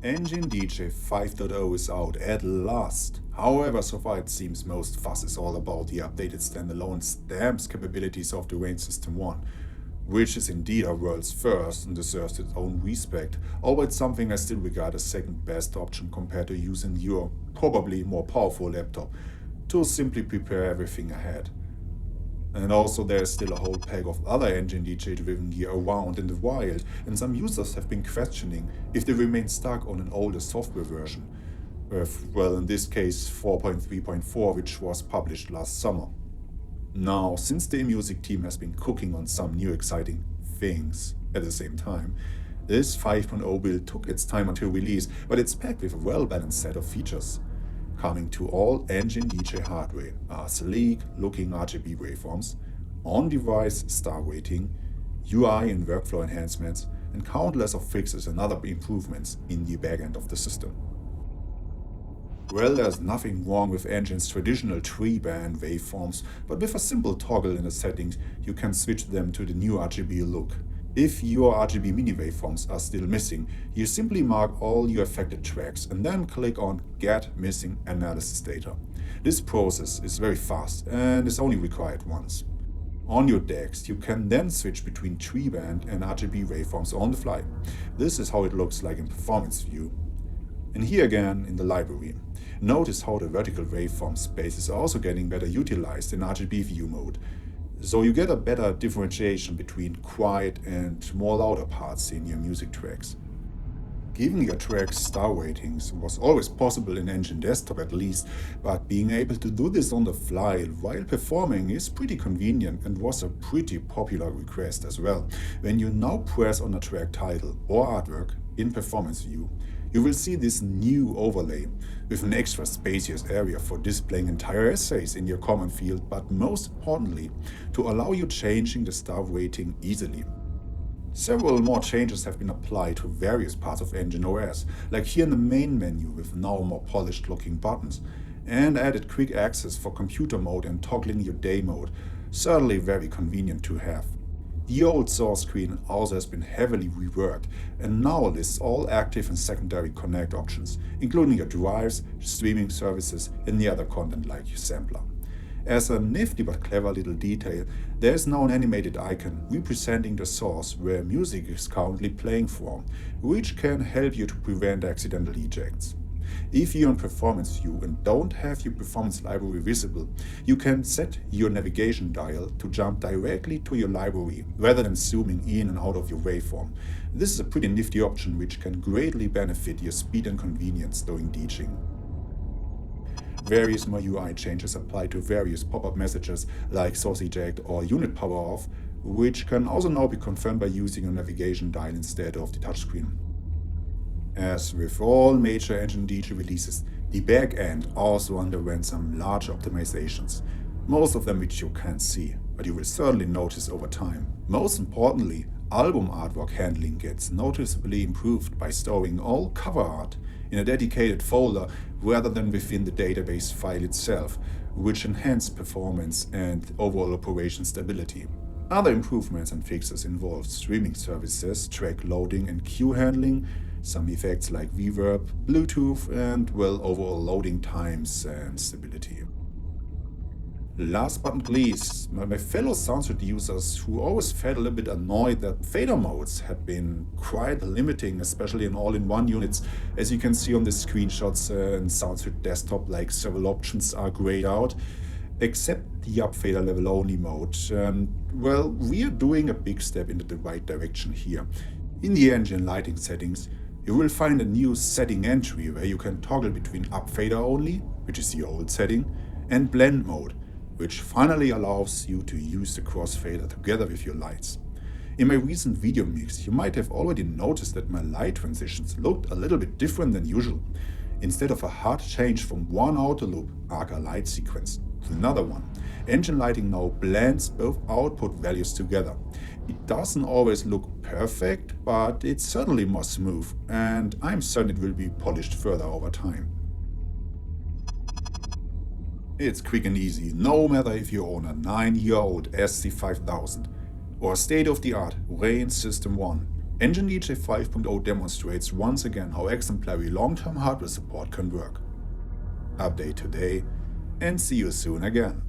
Engine DJ 5.0 is out at last. However, so far it seems most fuss is all about the updated standalone stamps capabilities of the Rane System One, which is indeed our world's first and deserves its own respect, albeit something I still regard as second best option compared to using your probably more powerful laptop to simply prepare everything ahead. And also there's still a whole pack of other engine DJ driven gear around in the wild, and some users have been questioning if they remain stuck on an older software version, with, well, in this case 4.3.4, which was published last summer. Now, since the music team has been cooking on some new exciting things at the same time, this 5.0 build took its time until release, but it's packed with a well-balanced set of features. Coming to all engine DJ hardware are sleek looking RGB waveforms, on-device star rating, UI and workflow enhancements, and countless of fixes and other improvements in the backend of the system. Well, there's nothing wrong with Engine's traditional tree-band waveforms, but with a simple toggle in the settings, you can switch them to the new RGB look. If your RGB mini waveforms are still missing, you simply mark all your affected tracks and then click on Get Missing Analysis Data. This process is very fast and is only required once. On your decks, you can then switch between tree-band and RGB waveforms on the fly. This is how it looks like in Performance View. And here again in the library. Notice how the vertical waveform space is also getting better utilized in RGB view mode. So you get a better differentiation between quiet and more louder parts in your music tracks. Giving your tracks star ratings was always possible in Engine Desktop at least, but being able to do this on the fly while performing is pretty convenient and was a pretty popular request as well. When you now press on a track title or artwork in Performance View, you will see this new overlay with an extra spacious area for displaying entire essays in your comment field, but most importantly, to allow you changing the star rating easily. Several more changes have been applied to various parts of Engine OS, like here in the main menu with now more polished looking buttons, and added quick access for computer mode and toggling your day mode, certainly very convenient to have. The old source screen also has been heavily reworked and now lists all active and secondary connect options, including your drives, streaming services, and the other content like your sampler. As a nifty but clever little detail, there is now an animated icon representing the source where music is currently playing from, which can help you to prevent accidental ejects. If you're in Performance View and don't have your performance library visible, you can set your navigation dial to jump directly to your library rather than zooming in and out of your waveform. This is a pretty nifty option which can greatly benefit your speed and convenience during DJing. Various more UI changes apply to various pop-up messages like source eject or unit power off, which can also now be confirmed by using your navigation dial instead of the touchscreen. As with all major Engine DJ releases, the backend also underwent some large optimizations, most of them which you can't see, but you will certainly notice over time. Most importantly, album artwork handling gets noticeably improved by storing all cover art in a dedicated folder rather than within the database file itself, which enhanced performance and overall operation stability. Other improvements and fixes involve streaming services, track loading and queue handling, some effects like reverb, Bluetooth, and, well, overall loading times and stability. Last but not least, my fellow SoundSuite users who always felt a little bit annoyed that fader modes had been quite limiting, especially in all-in-one units. As you can see on the screenshots in SoundSuite Desktop, like several options are grayed out, except the up fader level only mode. Well, we are doing a big step into the right direction here. In the engine lighting settings, you will find a new setting entry where you can toggle between up fader only, which is the old setting, and blend mode, which finally allows you to use the crossfader together with your lights. In my recent video mix, you might have already noticed that my light transitions looked a little bit different than usual. Instead of a hard change from one outer loop Arca light sequence to another one, engine lighting now blends both output values together. It doesn't always look perfect, but it's certainly more smooth, and I'm certain it will be polished further over time. It's quick and easy, no matter if you own a 9-year-old SC5000 or a state-of-the-art Rane System One Engine DJ 5.0 demonstrates once again how exemplary long-term hardware support can work. Update today and see you soon again.